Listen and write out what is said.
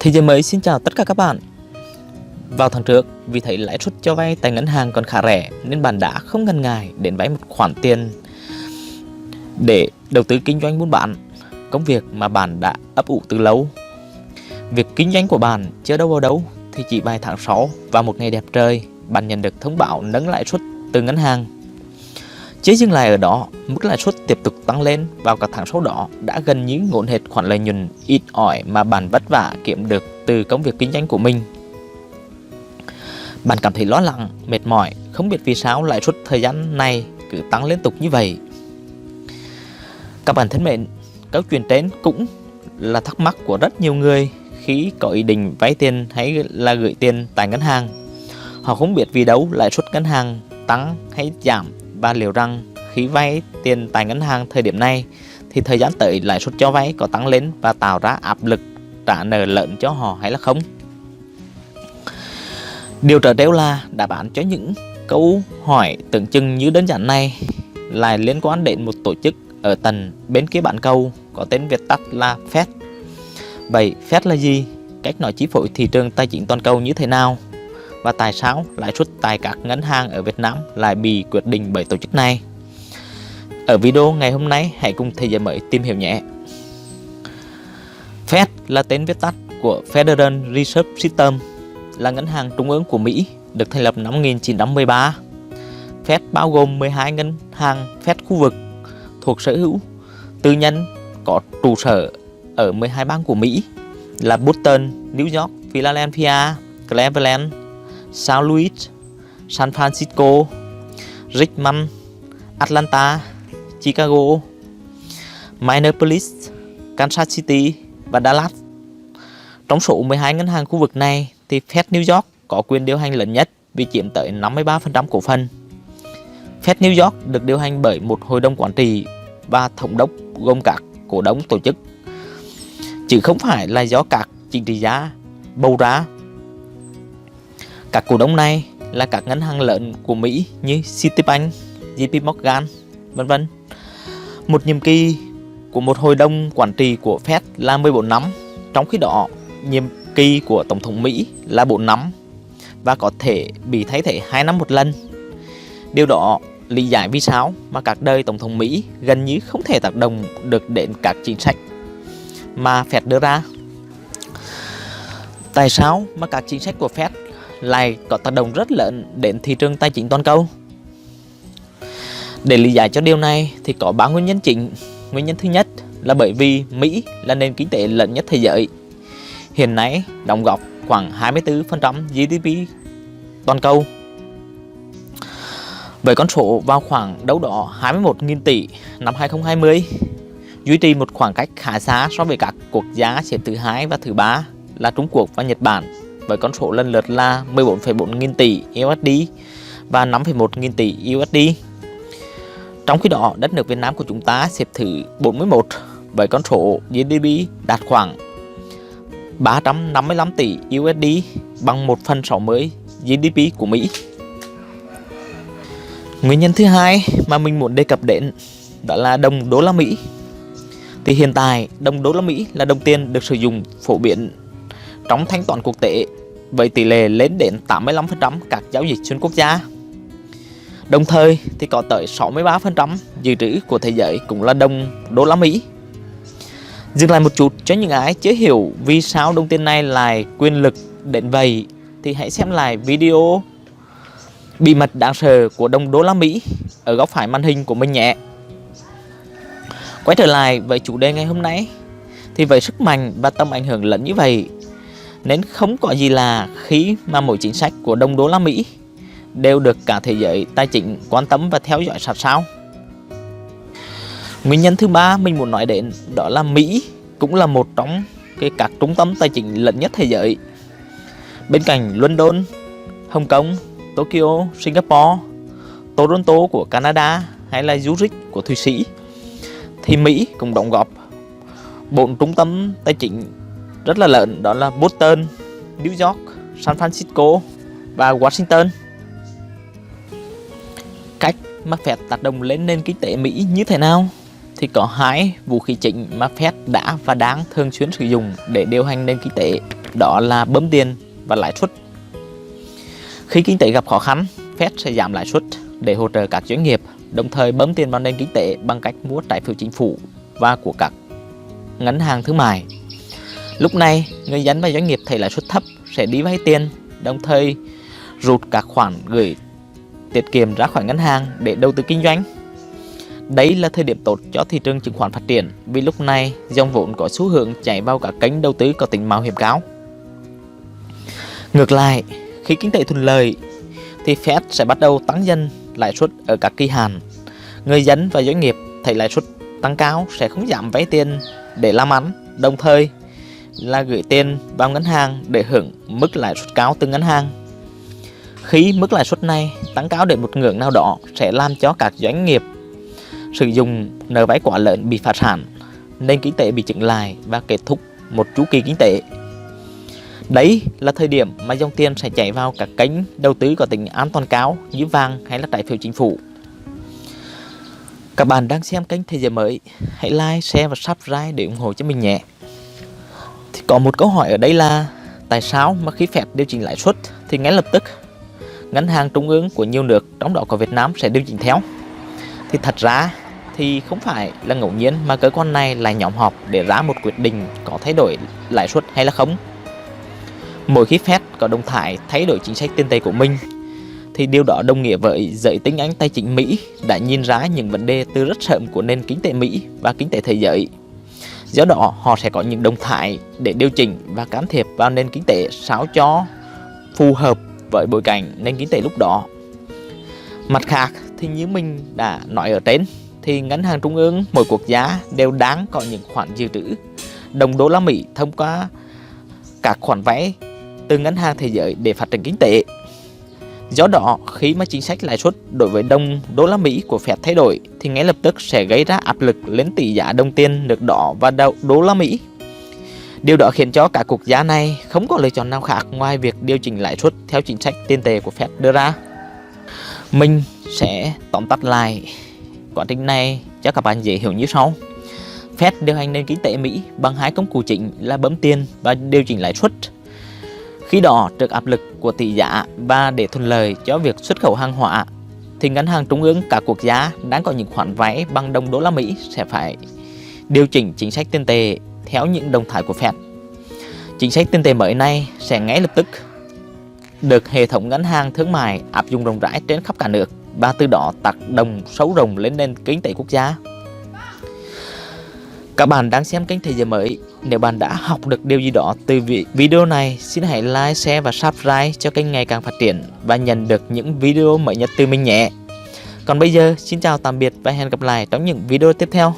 Thế giới mới xin chào tất cả các bạn. Vào tháng trước, vì thấy lãi suất cho vay tại ngân hàng còn khá rẻ nên bạn đã không ngần ngại đến vay một khoản tiền để đầu tư kinh doanh buôn bán, công việc mà bạn đã ấp ủ từ lâu. Việc kinh doanh của bạn chưa đâu vào đâu thì chỉ vài tháng sau, vào một ngày đẹp trời, bạn nhận được thông báo nâng lãi suất từ ngân hàng. Chưa dừng lại ở đó, mức lãi suất tiếp tục tăng lên vào các tháng sau đó đã gần như ngốn hết khoản lợi nhuận ít ỏi mà bạn vất vả kiếm được từ công việc kinh doanh của mình. Bạn cảm thấy lo lắng, mệt mỏi, không biết vì sao lãi suất thời gian này cứ tăng liên tục như vậy. Các bạn thân mến, câu chuyện trên cũng là thắc mắc của rất nhiều người khi có ý định vay tiền hay là gửi tiền tại ngân hàng. Họ không biết vì đâu lãi suất ngân hàng tăng hay giảm, và liệu rằng khi vay tiền tại ngân hàng thời điểm này thì thời gian tới lãi suất cho vay có tăng lên và tạo ra áp lực trả nợ lớn cho họ hay là không. Điều trở trêu là đáp án cho những câu hỏi tưởng chừng như đơn giản này lại liên quan đến một tổ chức ở tận bên kia bán cầu có tên viết tắt là Fed. Vậy Fed là gì? Cách nó chi phối thị trường tài chính toàn cầu như thế nào? Và tại sao lãi suất tại các ngân hàng ở Việt Nam lại bị quyết định bởi tổ chức này? Ở video ngày hôm nay, hãy cùng Thế giới mới tìm hiểu nhé. Fed là tên viết tắt của Federal Reserve System, là ngân hàng trung ương của Mỹ, được thành lập năm 1913. Fed bao gồm 12 ngân hàng Fed khu vực thuộc sở hữu tư nhân có trụ sở ở 12 bang của Mỹ là Boston, New York, Philadelphia, Cleveland, Sao Luis, San Francisco, Richmond, Atlanta, Chicago, Minneapolis, Kansas City và Dallas. Trong số 12 ngân hàng khu vực này thì Fed New York có quyền điều hành lớn nhất vì chiếm tới 53% cổ phần. Fed New York được điều hành bởi một hội đồng quản trị và thống đốc gồm các cổ đông tổ chức, chứ không phải là do các chính trị gia bầu ra. Các cổ đông này là các ngân hàng lớn của Mỹ như Citibank, JP Morgan, vân vân. Một nhiệm kỳ của một hội đồng quản trị của Fed là 14 năm, trong khi đó nhiệm kỳ của Tổng thống Mỹ là 4 năm và có thể bị thay thế 2 năm một lần. Điều đó lý giải vì sao mà các đời Tổng thống Mỹ gần như không thể tác động được đến các chính sách mà Fed đưa ra. Tại sao mà các chính sách của Fed lại có tác động rất lớn đến thị trường tài chính toàn cầu? Để lý giải cho điều này thì có 3 nguyên nhân chính. Nguyên nhân thứ nhất là bởi vì Mỹ là nền kinh tế lớn nhất thế giới, hiện nay đóng góp khoảng 24% GDP toàn cầu. Với con số vào khoảng đâu đó 21.000 tỷ năm 2020, duy trì một khoảng cách khá xa so với các quốc gia xếp thứ hai và thứ ba là Trung Quốc và Nhật Bản, với con số lần lượt là 14,4 nghìn tỷ USD và 5,1 nghìn tỷ USD. Trong khi đó, đất nước Việt Nam của chúng ta xếp thứ 41 với con số GDP đạt khoảng 355 tỷ USD, bằng 1/60 GDP của Mỹ. Nguyên nhân thứ hai mà mình muốn đề cập đến đó là đồng đô la Mỹ. Thì hiện tại đồng đô la Mỹ là đồng tiền được sử dụng phổ biến trong thanh toán quốc tế với tỷ lệ lên đến 85% các giao dịch xuyên quốc gia. Đồng thời thì có tới 63% dự trữ của thế giới cũng là đồng đô la Mỹ. Dừng lại một chút cho những ai chưa hiểu vì sao đồng tiền này lại quyền lực đến vậy thì hãy xem lại video bí mật đáng sợ của đồng đô la Mỹ ở góc phải màn hình của mình nhé. Quay trở lại với chủ đề ngày hôm nay, thì với sức mạnh và tầm ảnh hưởng lớn như vậy nên không có gì là khi mà mỗi chính sách của đồng đô la Mỹ đều được cả thế giới tài chính quan tâm và theo dõi sát sao. Nguyên nhân thứ ba mình muốn nói đến đó là Mỹ cũng là một trong các trung tâm tài chính lớn nhất thế giới. Bên cạnh London, Hồng Kông, Tokyo, Singapore, Toronto của Canada hay là Zurich của Thụy Sĩ, thì Mỹ cũng đóng góp 4 trung tâm tài chính rất là lớn, đó là Boston, New York, San Francisco và Washington. Cách mà Fed tác động lên nền kinh tế Mỹ như thế nào? Thì có 2 vũ khí chính mà Fed đã và đang thường xuyên sử dụng để điều hành nền kinh tế. đó là bơm tiền và lãi suất. Khi kinh tế gặp khó khăn, Fed sẽ giảm lãi suất để hỗ trợ các doanh nghiệp, đồng thời bơm tiền vào nền kinh tế bằng cách mua trái phiếu chính phủ và của các ngân hàng thương mại. Lúc này, người dân và doanh nghiệp thấy lãi suất thấp sẽ đi vay tiền, đồng thời rút các khoản gửi tiết kiệm ra khỏi ngân hàng để đầu tư kinh doanh. Đấy là thời điểm tốt cho thị trường chứng khoán phát triển, vì lúc này dòng vốn có xu hướng chảy vào các kênh đầu tư có tính mạo hiểm cao. Ngược lại, khi kinh tế thuận lợi thì Fed sẽ bắt đầu tăng dần lãi suất ở các kỳ hạn. Người dân và doanh nghiệp thấy lãi suất tăng cao sẽ không dám vay tiền để làm ăn, đồng thời là gửi tiền vào ngân hàng để hưởng mức lãi suất cao từ ngân hàng. Khi mức lãi suất này tăng cao đến một ngưỡng nào đó sẽ làm cho các doanh nghiệp sử dụng nợ vay quá lớn bị phá sản, nên kinh tế bị chững lại và kết thúc một chu kỳ kinh tế. Đấy là thời điểm mà dòng tiền sẽ chảy vào các kênh đầu tư có tính an toàn cao như vàng hay là trái phiếu chính phủ. Các bạn đang xem kênh Thế giới mới, hãy like, share và subscribe để ủng hộ cho mình nhé. Thì có một câu hỏi ở đây là tại sao mà khi Fed điều chỉnh lãi suất thì ngay lập tức ngân hàng trung ương của nhiều nước, trong đó có Việt Nam, sẽ điều chỉnh theo? Thì thật ra thì không phải là ngẫu nhiên mà cơ quan này lại nhóm họp để ra một quyết định có thay đổi lãi suất hay là không. Mỗi khi Fed có động thái thay đổi chính sách tiền tệ của mình thì điều đó đồng nghĩa với giới tinh anh tài chính Mỹ đã nhìn ra những vấn đề từ rất sớm của nền kinh tế Mỹ và kinh tế thế giới. Do đó họ sẽ có những động thái để điều chỉnh và can thiệp vào nền kinh tế sao cho phù hợp với bối cảnh nền kinh tế lúc đó. Mặt khác thì như mình đã nói ở trên thì ngân hàng trung ương mỗi quốc gia đều đang có những khoản dự trữ đồng đô la Mỹ thông qua các khoản vay từ ngân hàng thế giới để phát triển kinh tế. Do đó khi mà chính sách lãi suất đối với đồng đô la Mỹ của Fed thay đổi thì ngay lập tức sẽ gây ra áp lực lên tỷ giá đồng tiền nước đó và đô la Mỹ. Điều đó khiến cho các quốc gia này không có lựa chọn nào khác ngoài việc điều chỉnh lãi suất theo chính sách tiền tệ của Fed đưa ra. Mình sẽ tóm tắt lại quá trình này cho các bạn dễ hiểu như sau. Fed điều hành nền kinh tế Mỹ bằng hai công cụ chính là bơm tiền và điều chỉnh lãi suất. Khi đó, trước áp lực của tỷ giá và để thuận lợi cho việc xuất khẩu hàng hóa, thì ngân hàng trung ương các quốc gia đang có những khoản vay bằng đồng đô la Mỹ sẽ phải điều chỉnh chính sách tiền tệ theo những động thái của Fed. Chính sách tiền tệ mới này sẽ ngay lập tức được hệ thống ngân hàng thương mại áp dụng rộng rãi trên khắp cả nước và từ đó tác động sâu rộng lên nền kinh tế quốc gia. Các bạn đang xem kênh Thế giới mới. Nếu bạn đã học được điều gì đó từ video này, xin hãy like, share và subscribe cho kênh ngày càng phát triển và nhận được những video mới nhất từ mình nhé. Còn bây giờ, xin chào tạm biệt và hẹn gặp lại trong những video tiếp theo.